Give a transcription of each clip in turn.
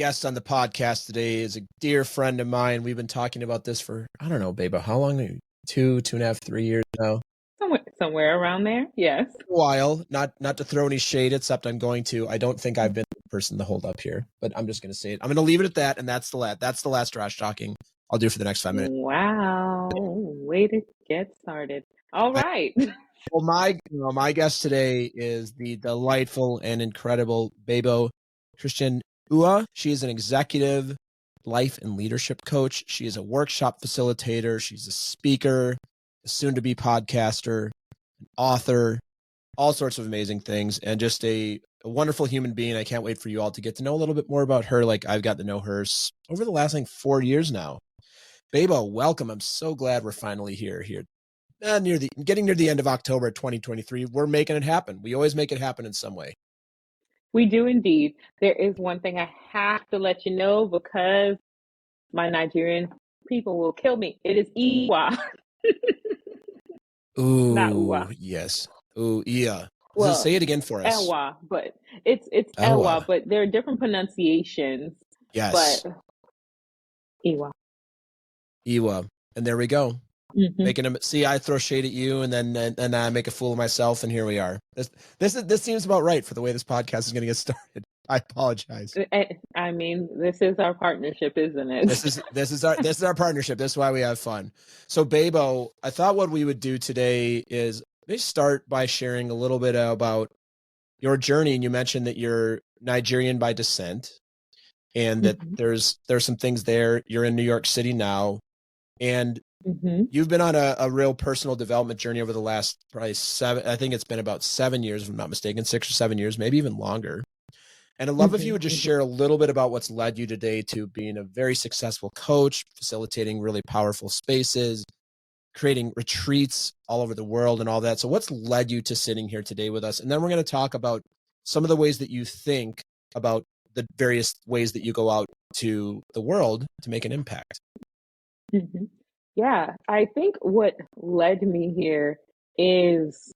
guest on the podcast today is a dear friend of mine. We've been talking about this for, I don't know, Beba, how long? 2.5, 3 years now. Somewhere around there. Yes. A while. Not to throw any shade, except I'm going to. I don't think I've been the person to hold up here, but I'm just going to say it. I'm going to leave it at that, and that's the last trash talking I'll do for the next 5 minutes. Wow. Way to get started. All right. Well, my guest today is the delightful and incredible Bebuo Christianne Ewa. She is an executive life and leadership coach. She is a workshop facilitator. She's a speaker, a soon-to-be podcaster, an author, all sorts of amazing things, and just a wonderful human being. I can't wait for you all to get to know a little bit more about her, like I've got to know her over the last 4 years now. Bebuo, welcome. I'm so glad we're finally here. Getting near the end of October 2023. We're making it happen. We always make it happen in some way. We do indeed. There is one thing I have to let you know because my Nigerian people will kill me. It is Ewa. Ooh, not Uwa. Yes. Ooh, yeah. Well, say it again for us. Ewa, but it's Ewa, but there are different pronunciations. Yes. But Ewa. Ewa. And there we go. Mm-hmm. Making them see, I throw shade at you, and then I make a fool of myself, and here we are. This seems about right for the way this podcast is going to get started. I apologize. I mean, this is our partnership, isn't it? This is our partnership. This is why we have fun. So, Bebuo, I thought what we would do today is maybe start by sharing a little bit about your journey. And you mentioned that you're Nigerian by descent, and that there's some things there. You're in New York City now, and you've been on a real personal development journey over the last probably I think it's been about 7 years, if I'm not mistaken, 6 or 7 years, maybe even longer. And I'd love if you would just share a little bit about what's led you today to being a very successful coach, facilitating really powerful spaces, creating retreats all over the world and all that. So what's led you to sitting here today with us? And then we're going to talk about some of the ways that you think about the various ways that you go out to the world to make an impact. Yeah, I think what led me here is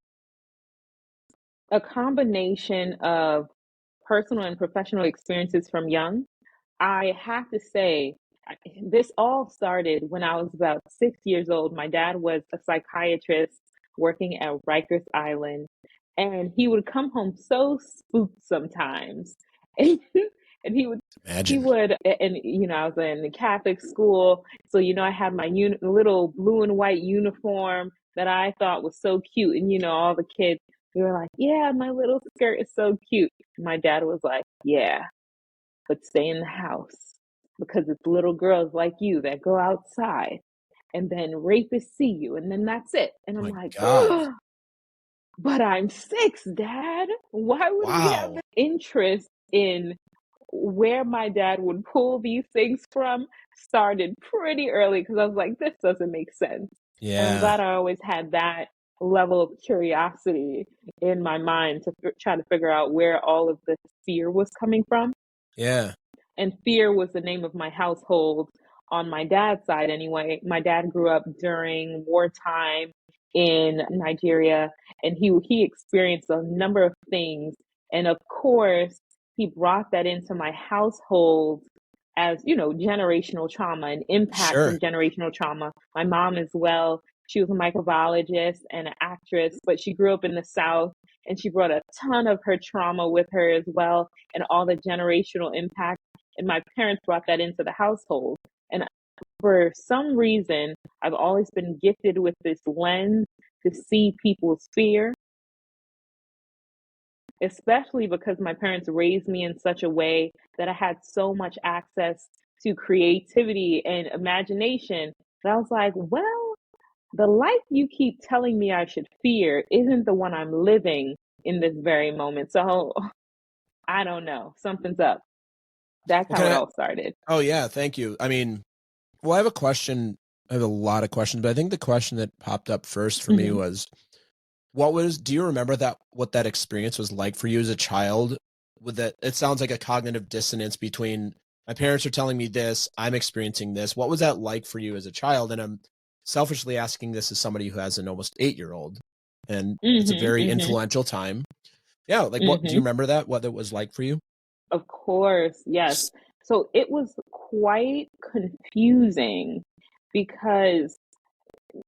a combination of personal and professional experiences from young. I have to say, this all started when I was about 6 years old. My dad was a psychiatrist working at Rikers Island, and he would come home so spooked sometimes. And he would, and I was in the Catholic school. So, I had my little blue and white uniform that I thought was so cute. And, all the kids, they were like, yeah, my little skirt is so cute. My dad was like, yeah, but stay in the house because it's little girls like you that go outside and then rapists see you. And then that's it. And I'm like, oh, but I'm 6, Dad. Why would we have an interest in where my dad would pull these things from? Started pretty early because I was like, this doesn't make sense. Yeah. And I'm glad I always had that level of curiosity in my mind to try to figure out where all of this fear was coming from. Yeah. And fear was the name of my household on my dad's side anyway. My dad grew up during wartime in Nigeria, and he experienced a number of things. And of course, he brought that into my household as, generational trauma and impact from generational trauma. My mom as well, she was a microbiologist and an actress, but she grew up in the South, and she brought a ton of her trauma with her as well, and all the generational impact. And my parents brought that into the household. And for some reason, I've always been gifted with this lens to see people's fear, especially because my parents raised me in such a way that I had so much access to creativity and imagination that I was like, well, the life you keep telling me I should fear isn't the one I'm living in this very moment. So I don't know. Something's up. That's how it all started. Oh, yeah. Thank you. I mean, well, I have a question. I have a lot of questions, but I think the question that popped up first for me was, do you remember what that experience was like for you as a child? With that, it sounds like a cognitive dissonance between my parents are telling me this, I'm experiencing this. What was that like for you as a child? And I'm selfishly asking this as somebody who has an almost 8-year-old, and it's a very influential time. Yeah. Like, what do you remember what it was like for you? Of course. Yes. So it was quite confusing because,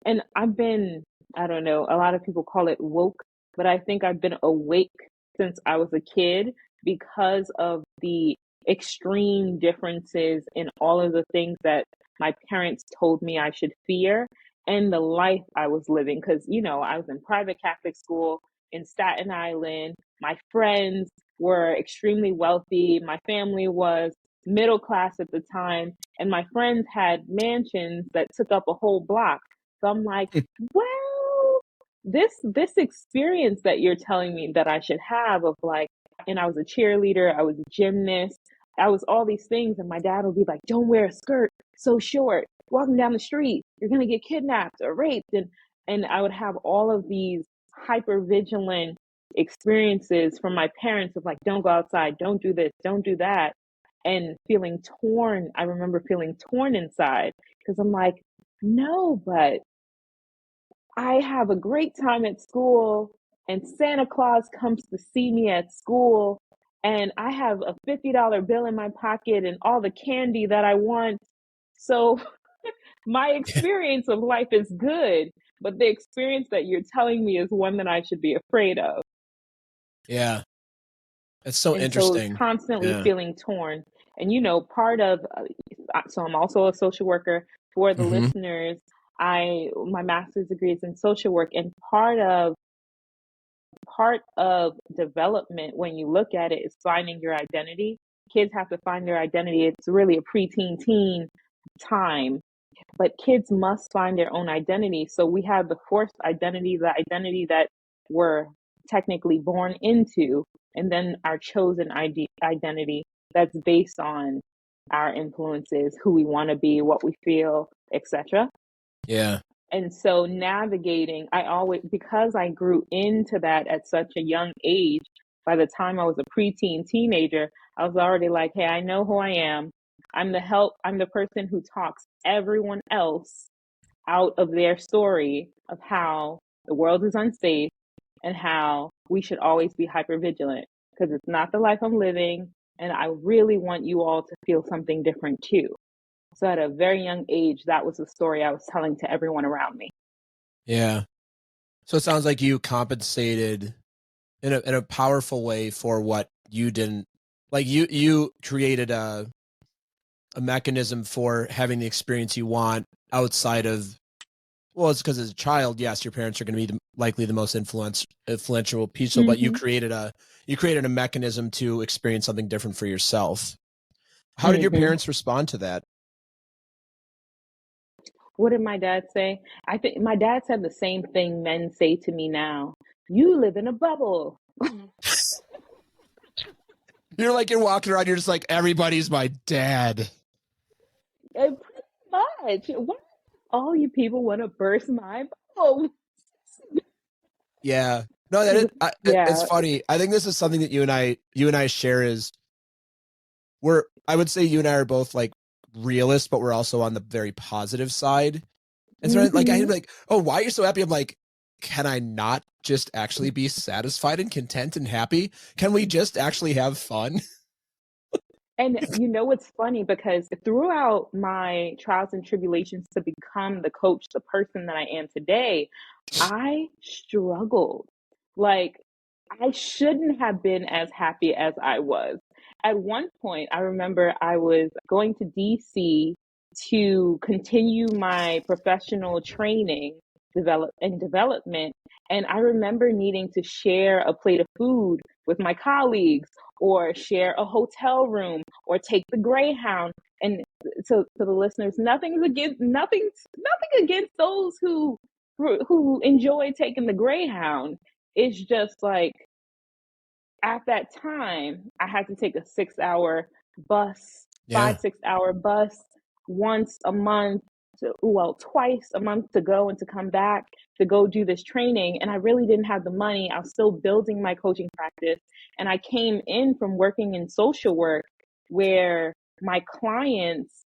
and I don't know, a lot of people call it woke, but I think I've been awake since I was a kid because of the extreme differences in all of the things that my parents told me I should fear and the life I was living. Because, I was in private Catholic school in Staten Island. My friends were extremely wealthy. My family was middle class at the time, and my friends had mansions that took up a whole block. So I'm like, well, this experience that you're telling me that I should have of like, and I was a cheerleader, I was a gymnast, I was all these things, and my dad would be like, don't wear a skirt so short, walking down the street, you're gonna get kidnapped or raped, and I would have all of these hyper vigilant experiences from my parents of like, don't go outside, don't do this, don't do that, and feeling torn. I remember feeling torn inside because I'm like, no, but I have a great time at school, and Santa Claus comes to see me at school, and I have a $50 bill in my pocket and all the candy that I want. So my experience of life is good, but the experience that you're telling me is one that I should be afraid of. Yeah. It's so And so interesting. constantly Yeah. feeling torn. And part of so I'm also a social worker. For the Mm-hmm. listeners, my master's degree is in social work, and part of development, when you look at it, is finding your identity. Kids have to find their identity. It's really a preteen teen time, but kids must find their own identity. So we have the forced identity, the identity that we're technically born into, and then our chosen identity that's based on our influences, who we want to be, what we feel, etc. Yeah. And so navigating, because I grew into that at such a young age, by the time I was a preteen teenager, I was already like, hey, I know who I am. I'm the person who talks everyone else out of their story of how the world is unsafe and how we should always be hyper vigilant because it's not the life I'm living. And I really want you all to feel something different too. So at a very young age, that was the story I was telling to everyone around me. Yeah. So it sounds like you compensated in a powerful way for what you didn't like. You created a mechanism for having the experience you want outside of, well, it's because as a child, yes, your parents are going to be likely the most influential people, but you Mm-hmm. created a mechanism to experience something different for yourself. How did your Mm-hmm. parents respond to that? What did my dad say? I think my dad said the same thing men say to me now. You live in a bubble. You're walking around, you're just like, everybody's my dad. Pretty much. Why all you people want to burst my bubble? Yeah. No, it's Yeah. funny. I think this is something that you and I share is I would say you and I are both like realists, but we're also on the very positive side. And so like I'm Mm-hmm. like, oh, why are you so happy? I'm like, can I not just actually be satisfied and content and happy? Can we just actually have fun? And what's funny, because throughout my trials and tribulations to become the coach, the person that I am today, I struggled. Like, I shouldn't have been as happy as I was. At one point, I remember I was going to DC to continue my professional training development. And I remember needing to share a plate of food with my colleagues or share a hotel room or take the Greyhound. And so to the listeners, nothing against those who enjoy taking the Greyhound. It's just like at that time I had to take a 6 hour bus, Yeah. 6 hour bus once a month twice a month to go and to come back to go do this training. And I really didn't have the money. I was still building my coaching practice. And I came in from working in social work where my clients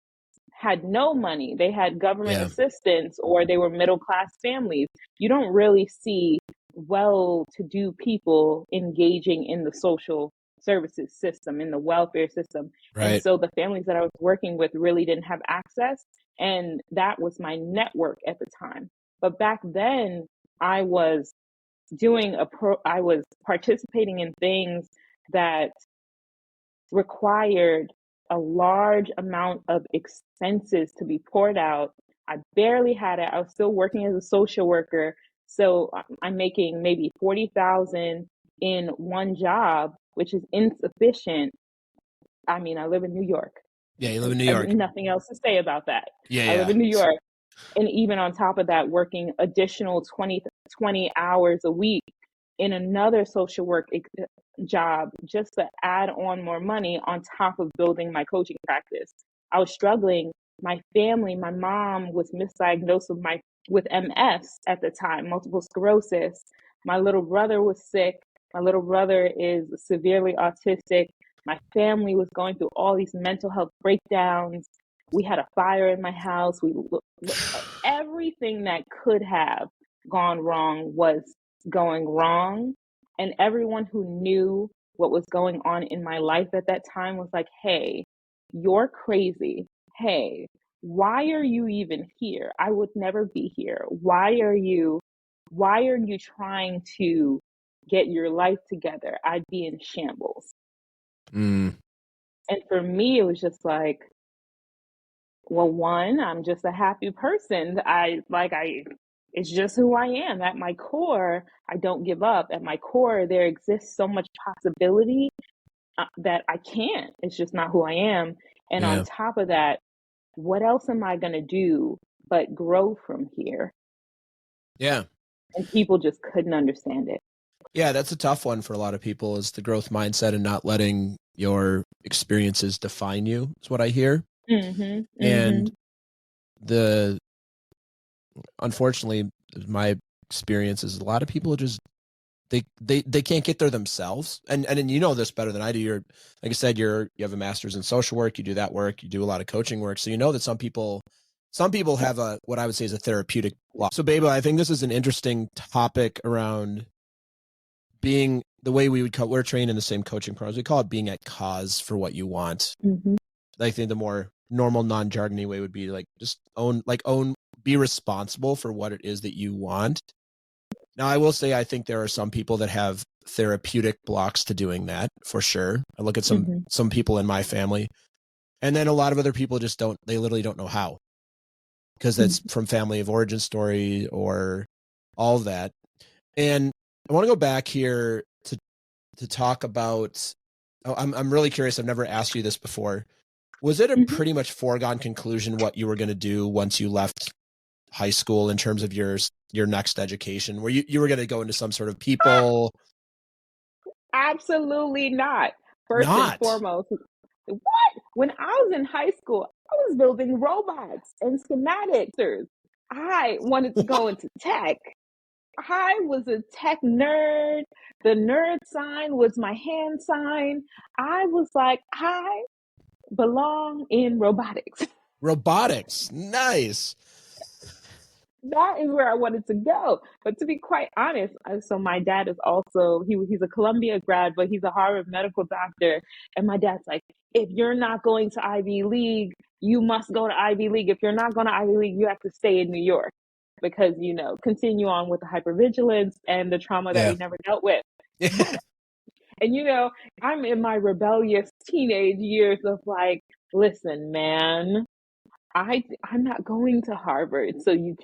had no money. They had government Yeah. assistance or they were middle class families. You don't really see well to do people engaging in the social services system, in the welfare system. And Right. so the families that I was working with really didn't have access. And that was my network at the time. But back then, I was I was participating in things that required a large amount of expenses to be poured out. I barely had it. I was still working as a social worker. So I'm making maybe 40,000 in one job, which is insufficient. I mean, I live in New York. Yeah, you live in New York. Nothing else to say about that. Yeah, I live yeah. in New York. And even on top of that, working additional 20 hours a week in another social work job just to add on more money on top of building my coaching practice. I was struggling. My family, my mom was misdiagnosed with MS at the time, multiple sclerosis. My little brother was sick. My little brother is severely autistic. My family was going through all these mental health breakdowns. We had a fire in my house. Everything that could have gone wrong was going wrong. And everyone who knew what was going on in my life at that time was like, hey, you're crazy. Hey, why are you even here? I would never be here. Why are you trying to get your life together? I'd be in shambles. Mm. And for me, it was just like, well, one, I'm just a happy person. It's just who I am. At my core, I don't give up. At my core, there exists so much possibility that I can't. It's just not who I am. And on Yeah. top of that, what else am I going to do but grow from here? Yeah. And people just couldn't understand it. Yeah, that's a tough one for a lot of people, is the growth mindset and not letting your experiences define you, is what I hear. Mm-hmm, And mm-hmm. unfortunately, my experience is a lot of people just they can't get there themselves. And you know this better than I do. You're, like I said, you have a master's in social work, you do that work, you do a lot of coaching work. So you know that some people have what I would say is a therapeutic block. So Bebuo, I think this is an interesting topic around being the way we're trained in the same coaching programs. We call it being at cause for what you want. Mm-hmm. I think the more normal, non-jargony way would be like just be responsible for what it is that you want. Now, I will say, I think there are some people that have therapeutic blocks to doing that, for sure. I look at some people in my family, and then a lot of other people just they literally don't know how, because that's from family of origin story or all of that. And I want to go back here to talk about, I'm really curious. I've never asked you this before. Was it a pretty much foregone conclusion what you were going to do once you left high school in terms of your next education? Where you were going to go into some sort of people? Absolutely not. First and Not. foremost, what? When I was in high school, I was building robots and schematics. I wanted to go into tech. I was a tech nerd. The nerd sign was my hand sign. I was like, I belong in robotics. Robotics. Nice. That is where I wanted to go. But to be quite honest, so my dad is also, he's a Columbia grad, but he's a Harvard medical doctor. And my dad's like, if you're not going to Ivy League, you must go to Ivy League. If you're not going to Ivy League, you have to stay in New York because, continue on with the hypervigilance and the trauma that we never dealt with. Yeah. And, I'm in my rebellious teenage years of like, listen, man, I'm not going to Harvard so you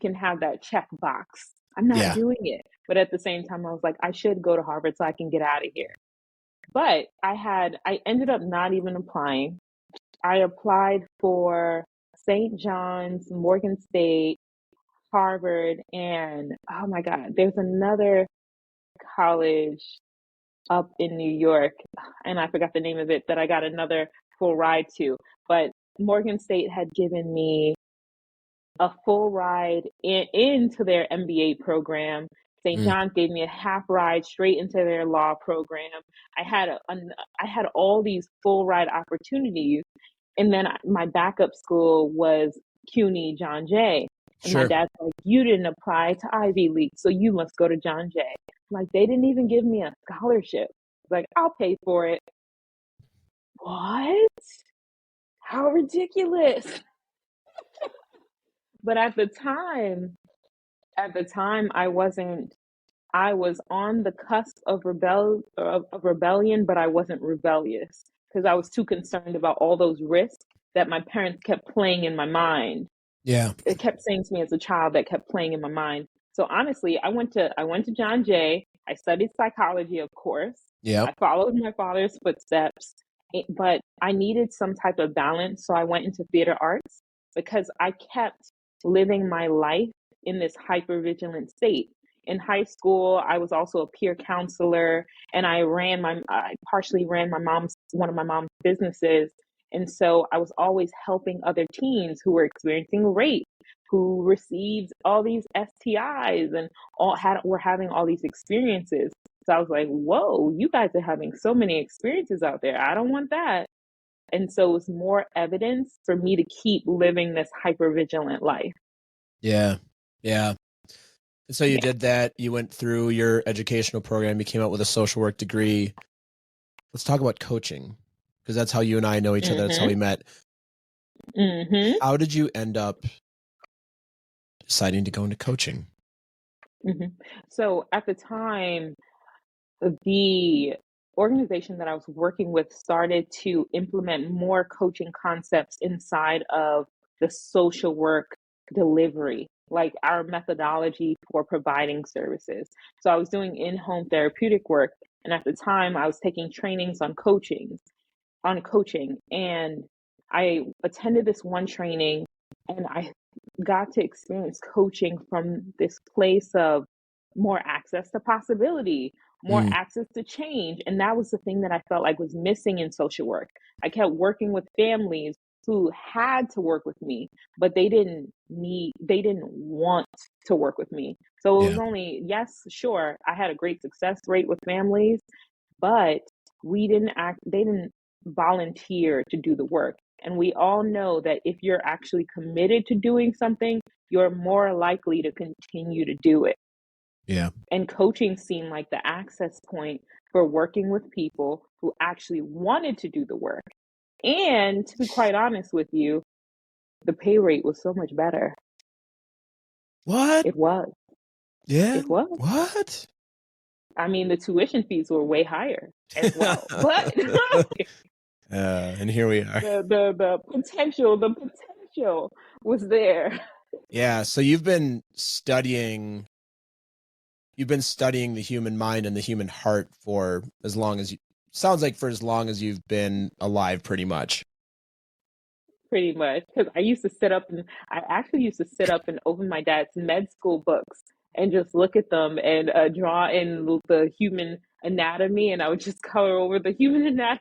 can have that check box. I'm not doing it. But at the same time, I was like, I should go to Harvard so I can get out of here. But I ended up not even applying. I applied for St. John's, Morgan State, Harvard, and oh my God, there's another college up in New York, and I forgot the name of it, that I got another full ride to. But Morgan State had given me a full ride into their MBA program. St. John's gave me a half ride straight into their law program. I had all these full ride opportunities, and then my backup school was CUNY John Jay. And my dad's like, you didn't apply to Ivy League, so you must go to John Jay. Like, they didn't even give me a scholarship. Like, I'll pay for it. What? How ridiculous. But at the time I was on the cusp of rebellion, but I wasn't rebellious because I was too concerned about all those risks that my parents kept playing in my mind. Yeah. It kept saying to me as a child, that kept playing in my mind. So honestly, I went to John Jay. I studied psychology, of course. Yep. I followed my father's footsteps, but I needed some type of balance. So I went into theater arts because I kept living my life in this hypervigilant state. In high school, I was also a peer counselor, and I partially ran one of my mom's businesses. And so I was always helping other teens who were experiencing rape, who received all these STIs and were having all these experiences. So I was like, whoa, you guys are having so many experiences out there. I don't want that. And so it was more evidence for me to keep living this hypervigilant life. Yeah. Yeah. And so you Yeah. did that. You went through your educational program. You came out with a social work degree. Let's talk about coaching, because that's how you and I know each other. That's how we met. Mm-hmm. How did you end up deciding to go into coaching? Mm-hmm. So at the time, the organization that I was working with started to implement more coaching concepts inside of the social work delivery, like our methodology for providing services. So I was doing in-home therapeutic work, and at the time I was taking trainings on coaching, and I attended this one training, and I got to experience coaching from this place of more access to possibility, more access to change. And that was the thing that I felt like was missing in social work. I kept working with families who had to work with me, but they didn't want to work with me. So it was only, yes, sure, I had a great success rate with families, but they didn't volunteer to do the work. And we all know that if you're actually committed to doing something, you're more likely to continue to do it. Yeah. And coaching seemed like the access point for working with people who actually wanted to do the work. And to be quite honest with you, the pay rate was so much better. What? It was. Yeah. It was. What? I mean, the tuition fees were way higher as well. But and here we are. the potential was there. Yeah. So you've been studying the human mind and the human heart for as long as you've been alive, pretty much. Pretty much. Because I actually used to sit up and open my dad's med school books and just look at them and draw in the human anatomy, and I would just color over the human anatomy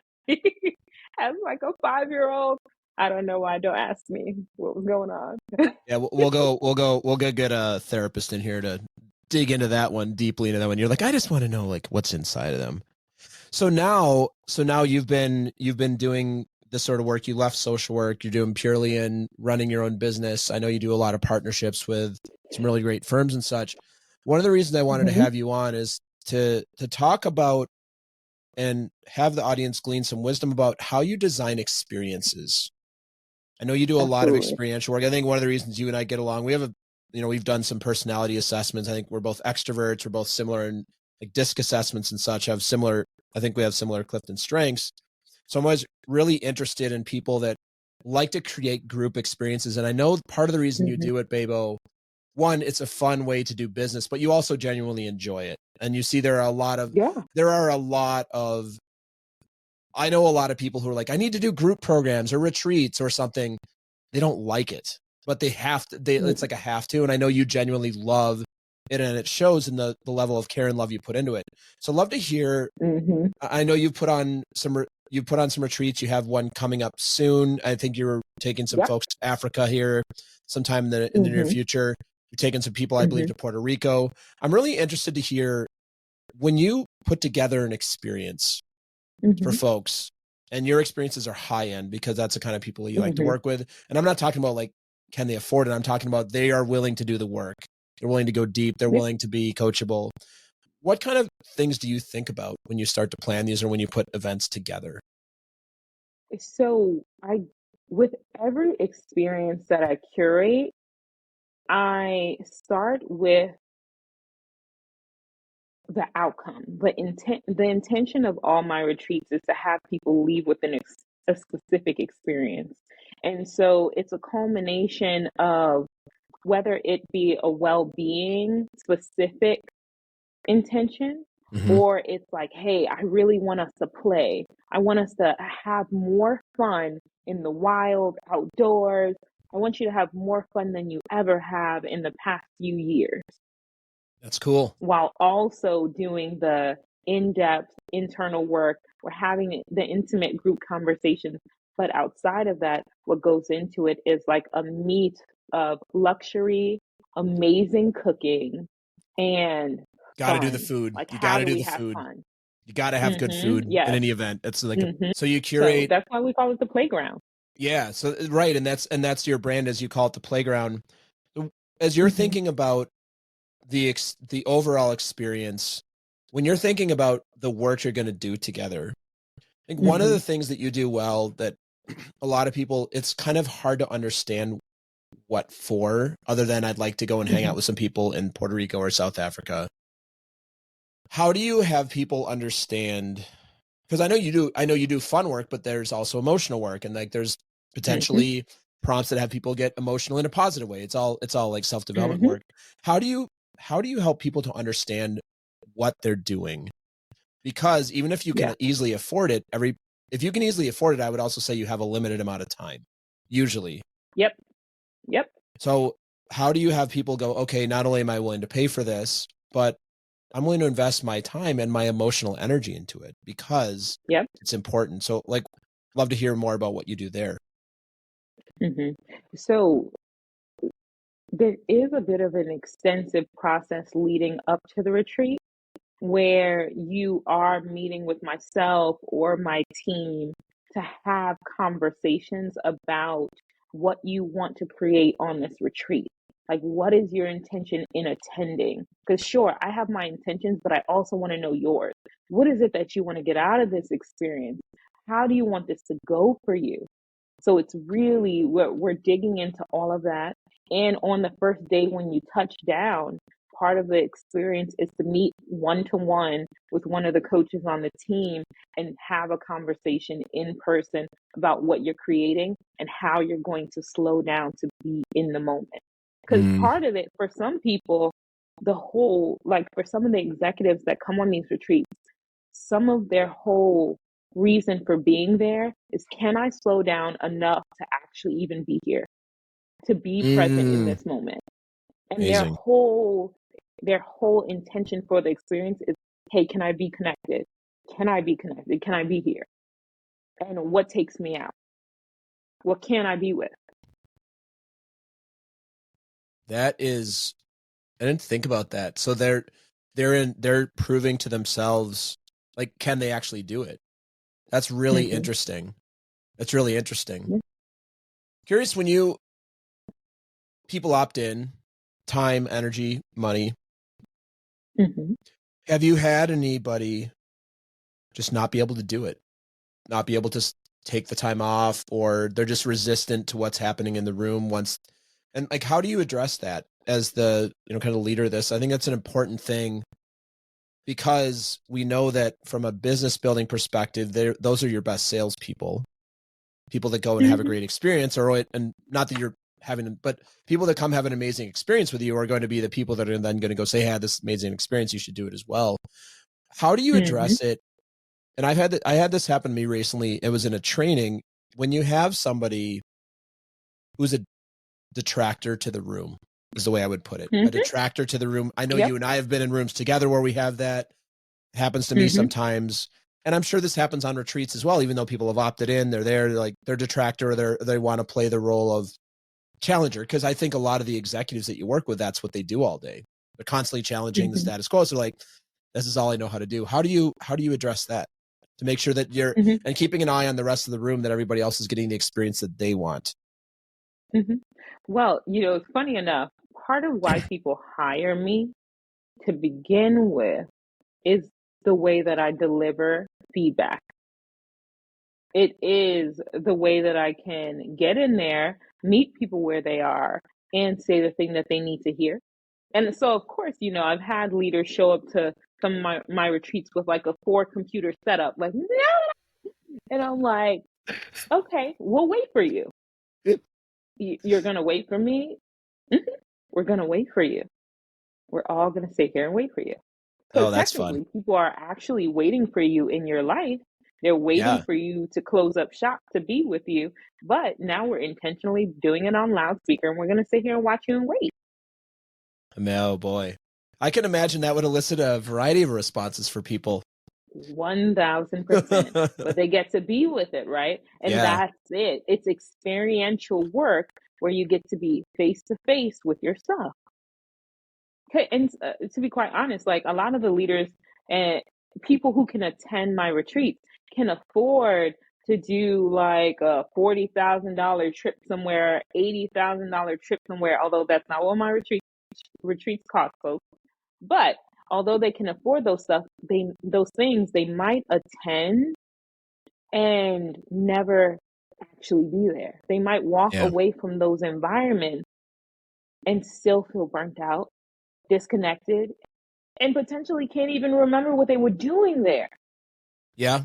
as like a 5-year-old. I don't know why. Don't ask me what was going on. Yeah, we'll get a therapist in here to dig into that one, deeply into that one. You're like, I just want to know like what's inside of them. So now you've been doing this sort of work. You left social work. You're doing purely in running your own business. I know you do a lot of partnerships with some really great firms and such. One of the reasons I wanted to have you on is to talk about and have the audience glean some wisdom about how you design experiences. I know you do a lot of experiential work. I think one of the reasons you and I get along, we've done some personality assessments. I think we're both extroverts. We're both similar in like DISC assessments and such. I think we have similar Clifton strengths. So I'm always really interested in people that like to create group experiences. And I know part of the reason you do it, Bebuo, one, it's a fun way to do business, but you also genuinely enjoy it. And you see I know a lot of people who are like, I need to do group programs or retreats or something. They don't like it, but they have to, it's like a have to. And I know you genuinely love it, and it shows in the level of care and love you put into it. So I'd love to hear, I know you've put on some retreats. You have one coming up soon. I think you're taking some folks to Africa here sometime in the near future. You're taking some people, I believe, to Puerto Rico. I'm really interested to hear when you put together an experience for folks, and your experiences are high end because that's the kind of people you like to work with. And I'm not talking about like, can they afford it? I'm talking about they are willing to do the work. They're willing to go deep. They're willing to be coachable. what kind of things do you think about when you start to plan these or when you put events together? So with every experience that I curate, I start with the outcome. The intention of all my retreats is to have people leave with a specific experience. And so it's a culmination of whether it be a well-being specific intention, Mm-hmm. or it's like, hey, I really want us to play. I want us to have more fun in the wild outdoors. I want you to have more fun than you ever have in the past few years, That's cool. while also doing the in-depth internal work. We're having the intimate group conversations. But outside of that, what goes into it is like a meat of luxury, amazing cooking, and Got to do the fun. food. Like, You got how to do do we the have food. fun? You got to have good food in Yes. any event. It's like hmm so you So curate. that's why we call it the playground. Yeah. So right, and that's your brand, as you call it, the playground. As you're hmm thinking about the overall experience, when you're thinking about the work you're going to do together, I think one of hmm the things that you do well that a lot of people, it's kind of hard to understand what for, other than I'd like to go and hang hmm out with some people in Puerto Rico or South Africa. How do you have people understand? Because I know you do fun work, but there's also emotional work, and like there's hmm potentially prompts that have people get emotional in a positive way. It's all like self-development hmm work. How do you help people to understand what they're doing? Because even if you Yeah. can easily afford it, if you can easily afford it, I would also say you have a limited amount of time, usually. Yep. Yep. So how do you have people go, okay, not only am I willing to pay for this, but I'm willing to invest my time and my emotional energy into it because Yep. it's important. So like, love to hear more about what you do there. hmm So there is a bit of an extensive process leading up to the retreat, where you are meeting with myself or my team to have conversations about what you want to create on this retreat. Like, what is your intention in attending? Because, sure, I have my intentions, but I also want to know yours. What is it that you want to get out of this experience? How do you want this to go for you? So it's really, we're digging into all of that. And on the first day when you touch down, part of the experience is to meet one to one with one of the coaches on the team and have a conversation in person about what you're creating and how you're going to slow down to be in the moment. Because Mm, part of it, for some people, the whole, like for some of the executives that come on these retreats, some of their whole reason for being there is, can I slow down enough to actually even be here, to be present in mm, this moment? And amazing. their whole intention for the experience is, hey, can I be connected? Can I be connected? Can I be here? And what takes me out? What can I be with? That is, I didn't think about that. So they're proving to themselves, like, can they actually do it? That's really hmm interesting. That's really interesting. Curious, when people opt in, time, energy, money, hmm have you had anybody just not be able to do it, not be able to take the time off, or they're just resistant to what's happening in the room once? And like, how do you address that as the, kind of leader of this? I think that's an important thing, because we know that from a business building perspective, those are your best salespeople, people that go and have a hmm great experience, and not that you're having, but people that come have an amazing experience with you are going to be the people that are then going to go say, hey, I had this amazing experience, you should do it as well. How do you hmm address it? And I had this happen to me recently. It was in a training. When you have somebody who's a detractor to the room, is the way I would put it. A hmm detractor to the room. I know Yep. you and I have been in rooms together where we have that. It happens to me hmm sometimes. And I'm sure this happens on retreats as well, even though people have opted in, they're there, like they're detractor, or they want to play the role of challenger. Because I think a lot of the executives that you work with, that's what they do all day. They're constantly challenging the hmm status quo. So like, this is all I know how to do. How do you address that to make sure that you're, hmm and keeping an eye on the rest of the room, that everybody else is getting the experience that they want? hmm Well, it's funny enough, part of why people hire me to begin with is the way that I deliver feedback. It is the way that I can get in there, meet people where they are, and say the thing that they need to hear. And so, of course, I've had leaders show up to some of my retreats with like a 4-computer setup, like, no! And I'm like, okay, we'll wait for you. You're going to wait for me? Mhm. We're going to wait for you. We're all going to sit here and wait for you. So Oh, that's fun. technically, people are actually waiting for you in your life. They're waiting Yeah. for you to close up shop to be with you. But now we're intentionally doing it on loudspeaker, and we're going to sit here and watch you and wait. Oh boy. I can imagine that would elicit a variety of responses for people. 1000%. But they get to be with it, right? And Yeah. that's it. It's experiential work where you get to be face to face with yourself. Okay, and to be quite honest, like a lot of the leaders and people who can attend my retreats can afford to do like a $40,000 trip somewhere, $80,000 trip somewhere. Although that's not what my retreats cost, folks. But although they can afford those things, they might attend and never actually be there. They might walk Yeah. away from those environments and still feel burnt out, disconnected, and potentially can't even remember what they were doing there. Yeah.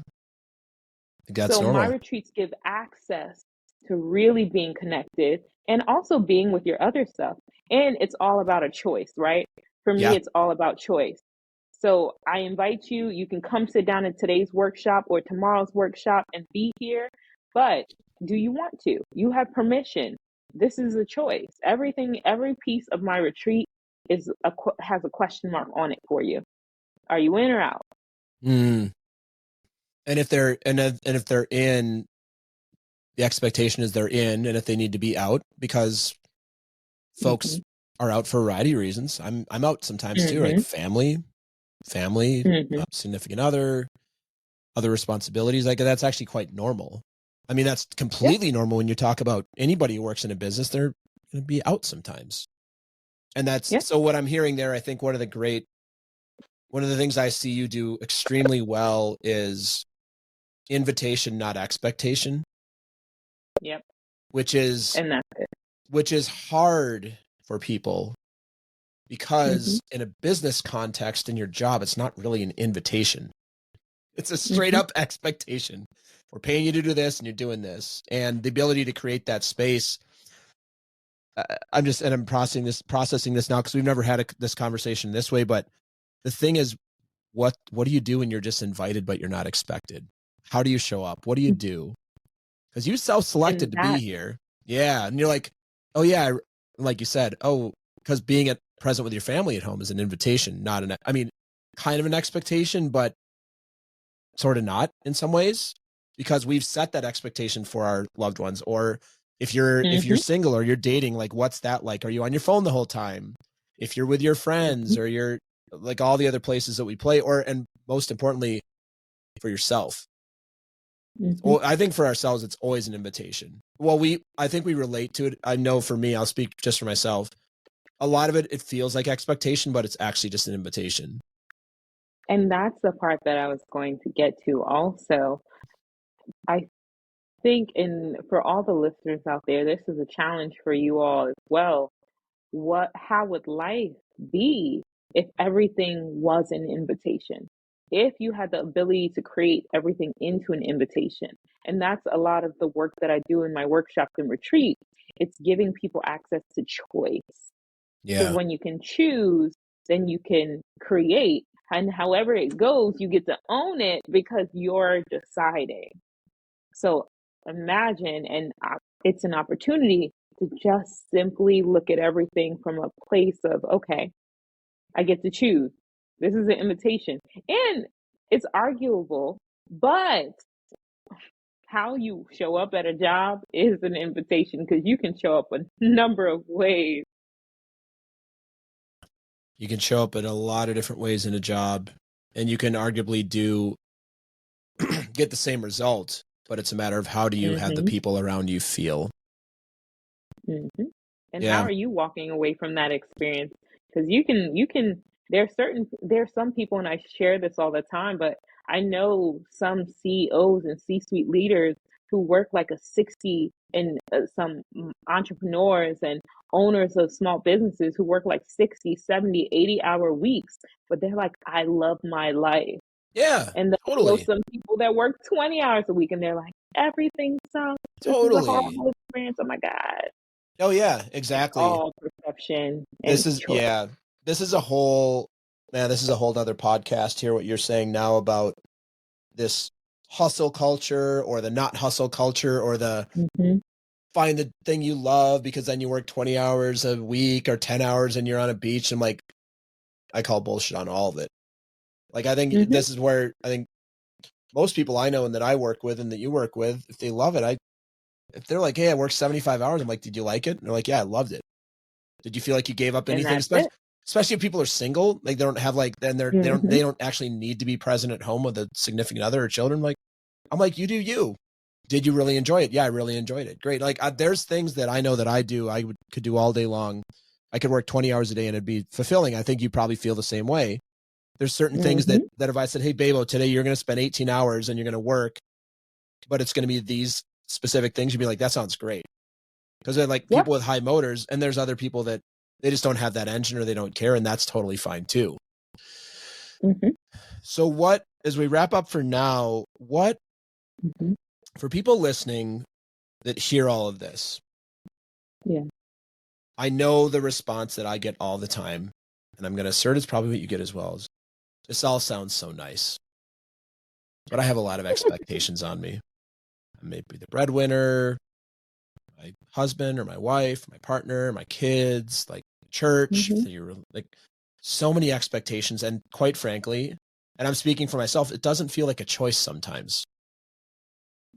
That's So my normal. retreats give access to really being connected and also being with your other stuff. And it's all about a choice, right? For me, Yeah. it's all about choice. So I invite you, you can come sit down in today's workshop or tomorrow's workshop and be here. But do you want to? You have permission. This is a choice. Every piece of my retreat has a question mark on it for you. Are you in or out? Mm. And if they're in, the expectation is they're in, and if they need to be out, because folks are out for a variety of reasons. I'm out sometimes too, like family, significant other responsibilities. Like that's actually quite normal. I mean, that's completely normal when you talk about anybody who works in a business. They're going to be out sometimes, and that's so. What I'm hearing there, I think one of the things I see you do extremely well is invitation, not expectation. Yep. Which is hard for people because in a business context in your job, it's not really an invitation. It's a straight up expectation. We're paying you to do this and you're doing this. And the ability to create that space. I'm processing this now because we've never had this conversation this way. But the thing is, what do you do when you're just invited, but you're not expected? How do you show up? What do you do? Because you self-selected to be here. Yeah. And you're like, oh yeah. Like you said, because being present with your family at home is an invitation, not kind of an expectation, but sort of not in some ways, because we've set that expectation for our loved ones. Or if you're single or you're dating, like, what's that like? Are you on your phone the whole time? If you're with your friends or you're like all the other places that we play, and most importantly, for yourself. Well, I think for ourselves, it's always an invitation. Well, I think we relate to it. I know for me, I'll speak just for myself. A lot of it feels like expectation, but it's actually just an invitation. And that's the part that I was going to get to also. I think for all the listeners out there, this is a challenge for you all as well. How would life be if everything was an invitation? If you had the ability to create everything into an invitation. And that's a lot of the work that I do in my workshops and retreats. It's giving people access to choice. Yeah. Because when you can choose, then you can create. And however it goes, you get to own it because you're deciding. So imagine, and it's an opportunity to just simply look at everything from a place of, okay, I get to choose. This is an invitation. And it's arguable, but how you show up at a job is an invitation because you can show up a number of ways. You can show up in a lot of different ways in a job, and you can arguably get the same result, but it's a matter of how do you have the people around you feel. And how are you walking away from that experience? Because you can There's some people, and I share this all the time, but I know some CEOs and C-suite leaders who work like a 60, and some entrepreneurs and owners of small businesses who work like 60, 70, 80-hour weeks, but they're like, I love my life. Yeah, And then I know totally. some people that work 20 hours a week and they're like, everything sucks. This is a Totally. horrible experience. Oh my God. Oh yeah, It's exactly. all perception and This is choice. yeah. This is a whole man, this is a whole other podcast here, what you're saying now about this hustle culture or the not hustle culture or the Mm-hmm. find the thing you love because then you work 20 hours a week or 10 hours and you're on a beach. And like, I call bullshit on all of it. Like, I think Mm-hmm. this is where I think most people I know and that I work with and that you work with, if they love it, if they're like, hey, I worked 75 hours, I'm like, did you like it? And they're like, yeah, I loved it. Did you feel like you gave up And anything? that's it. Especially if people are single, like they don't have like, then Mm-hmm. they don't actually need to be present at home with a significant other or children. Like, I'm like, you do you. Did you really enjoy it? Yeah, I really enjoyed it. Great. Like there's things that I know that I do, could do all day long. I could work 20 hours a day and it'd be fulfilling. I think you probably feel the same way. There's certain things Mm-hmm. that if I said, hey, Bebuo, today you're going to spend 18 hours and you're going to work, but it's going to be these specific things, you'd be like, that sounds great. Because they're like Yep. people with high motors, and there's other people that they just don't have that engine or they don't care, and that's totally fine too. Mm-hmm. So what, as we wrap up for now, what, Mm-hmm. for people listening that hear all of this, Yeah. I know the response that I get all the time, and I'm going to assert it's probably what you get as well, is this all sounds so nice, but I have a lot of expectations on me. I may be the breadwinner, my husband or my wife, my partner, my kids, like church, Mm-hmm. you're like so many expectations. And quite frankly, and I'm speaking for myself, it doesn't feel like a choice sometimes.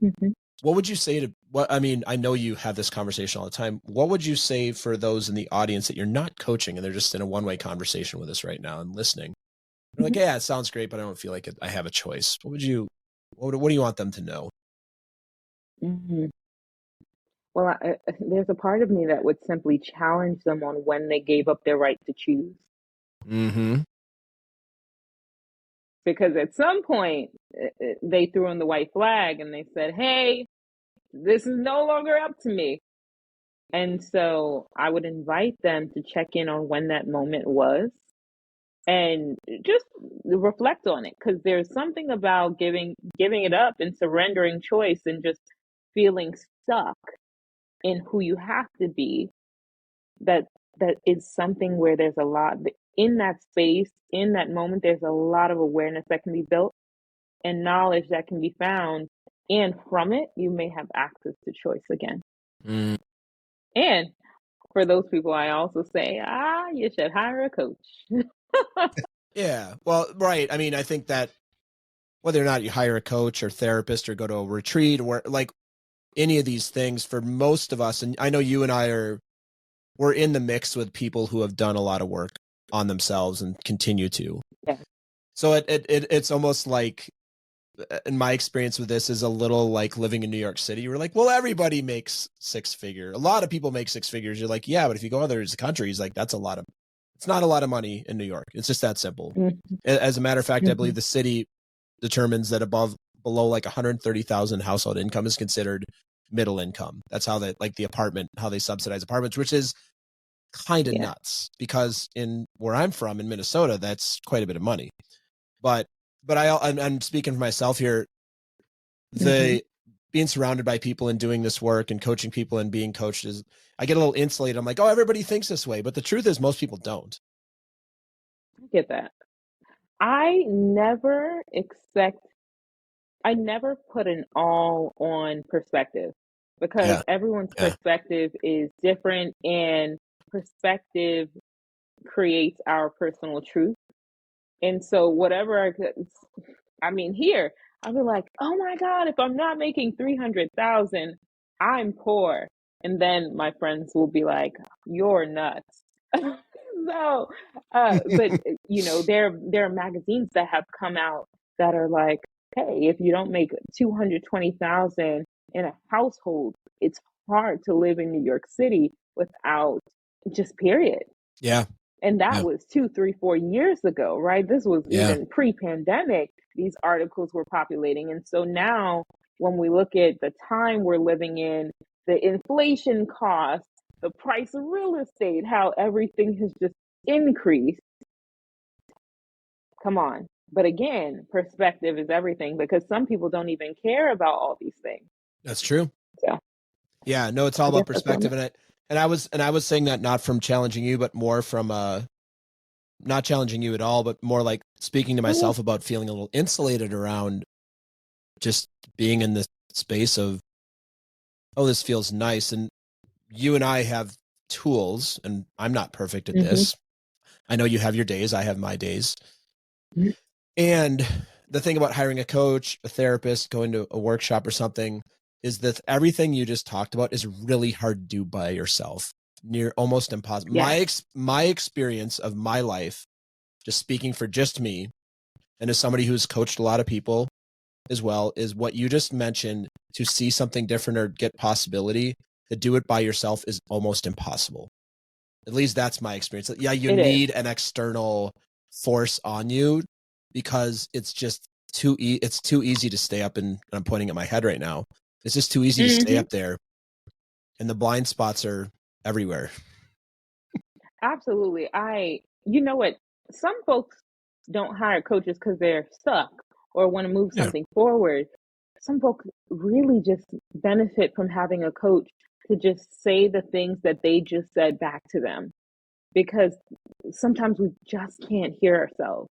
Mm-hmm. What would you say to I mean, I know you have this conversation all the time. What would you say for those in the audience that you're not coaching and they're just in a one-way conversation with us right now and listening? They're like, yeah, it sounds great, but I don't feel like I have a choice. What do you want them to know? Mm-hmm. Well, there's a part of me that would simply challenge them on when they gave up their right to choose. Mm-hmm. Because at some point, they threw in the white flag and they said, hey, this is no longer up to me. And so I would invite them to check in on when that moment was and just reflect on it. Because there's something about giving it up and surrendering choice and just feeling stuck in who you have to be, that is something where there's a lot in that space, in that moment. There's a lot of awareness that can be built and knowledge that can be found, and from it you may have access to choice again. Mm. And for those people, I also say, you should hire a coach. Yeah, well, right. I mean, I think that whether or not you hire a coach or therapist or go to a retreat or like any of these things, for most of us, and I know you and we're in the mix with people who have done a lot of work on themselves and continue to. Yeah. So it's almost like, in my experience with this, is a little like living in New York City. You're like, well, everybody makes six figure. A lot of people make six figures. You're like, yeah, but if you go other countries, like it's not a lot of money in New York. It's just that simple. Mm-hmm. As a matter of fact, I Mm-hmm. believe the city determines that below like 130,000 household income is considered middle income. That's how how they subsidize apartments, which is kind of nuts because in where I'm from in Minnesota, that's quite a bit of money. But I'm speaking for myself here. The being surrounded by people and doing this work and coaching people and being coached is, I get a little insulated. I'm like, oh, everybody thinks this way. But the truth is most people don't. I get that. I never put an all on perspective, because Yeah. everyone's Yeah. perspective is different, and perspective creates our personal truth. And so whatever here, I'll be like, oh my God, if I'm not making 300,000, I'm poor. And then my friends will be like, you're nuts. So, but there are magazines that have come out that are like, hey, if you don't make 220,000 in a household, it's hard to live in New York City without, just period. Yeah. And that was 2, 3, 4 years ago, right? This was even pre-pandemic. These articles were populating. And so now when we look at the time we're living in, the inflation costs, the price of real estate, how everything has just increased. Come on. But again, perspective is everything, because some people don't even care about all these things. That's true. So yeah, no, it's all about perspective. And I was saying that not from challenging you, but more from not challenging you at all, but more like speaking to myself about feeling a little insulated around just being in this space of, oh, this feels nice. And you and I have tools, and I'm not perfect at this. I know you have your days. I have my days. And the thing about hiring a coach, a therapist, going to a workshop or something is that everything you just talked about is really hard to do by yourself. Near almost impossible. My experience of my life, just speaking for just me, and as somebody who's coached a lot of people as well, is what you just mentioned, to see something different or get possibility, to do it by yourself is almost impossible. At least that's my experience. Yeah, you need an external force on you, because it's just it's too easy to stay up, and I'm pointing at my head right now. It's just too easy to stay up there, and the blind spots are everywhere. Absolutely. You know what? Some folks don't hire coaches because they're stuck or want to move something forward. Some folks really just benefit from having a coach to just say the things that they just said back to them, because sometimes we just can't hear ourselves,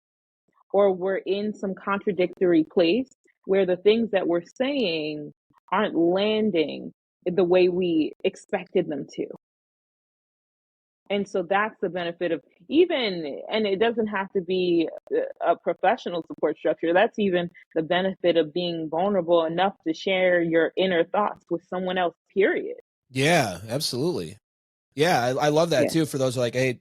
or we're in some contradictory place where the things that we're saying aren't landing the way we expected them to. And so that's the benefit of and it doesn't have to be a professional support structure. That's even the benefit of being vulnerable enough to share your inner thoughts with someone else, period. Yeah, absolutely. Yeah, I love that too. For those who are like, hey,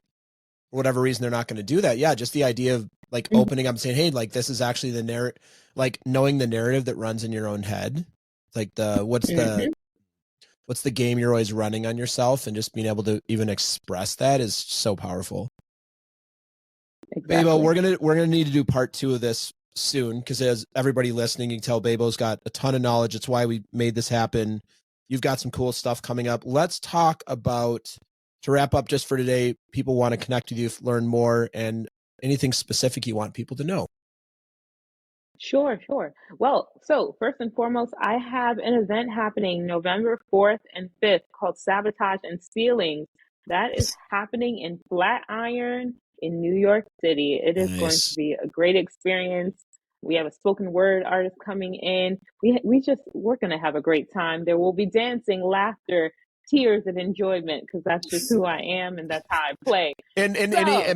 for whatever reason, they're not going to do that. Yeah, just the idea of like opening up and saying, hey, like this is actually the narrative, like knowing the narrative that runs in your own head. Like what's the game you're always running on yourself, and just being able to even express that is so powerful. Exactly. Bebuo, we're gonna need to do part 2 of this soon, because as everybody listening, you can tell Bebuo's got a ton of knowledge. It's why we made this happen. You've got some cool stuff coming up. Let's talk about, to wrap up just for today, people want to connect with you, learn more, and anything specific you want people to know. Sure. Well, so first and foremost, I have an event happening November 4th and 5th called Sabotage and Ceilings. That is happening in Flatiron in New York City. It is going to be a great experience. We have a spoken word artist coming in. We're going to have a great time. There will be dancing, laughter, tears, and enjoyment, because that's just who I am and that's how I play. And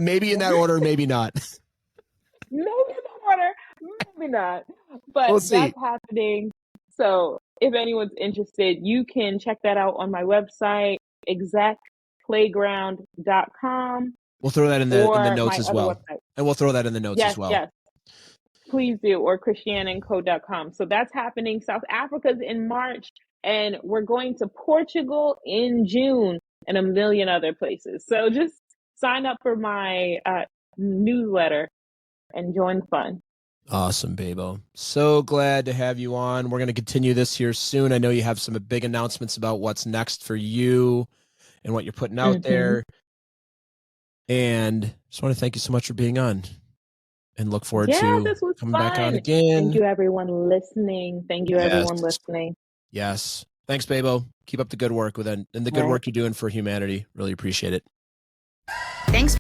maybe in that order, maybe not. Maybe in that order, maybe not. But that's happening. So if anyone's interested, you can check that out on my website, execplayground.com. We'll throw that in the notes as well. Website. And we'll throw that in the notes as well. Yes. Please do, or ChristianneCo.com. So that's happening. South Africa's in March, and we're going to Portugal in June, and a million other places. So just sign up for my newsletter and join fun. Awesome, Bebuo. So glad to have you on. We're going to continue this here soon. I know you have some big announcements about what's next for you and what you're putting out there. And just want to thank you so much for being on, and look forward to this was coming fun. back on again. Thank you, everyone listening. Yes. Thanks, Bebuo. Keep up the good work and the good work you're doing for humanity. Really appreciate it. Thanks.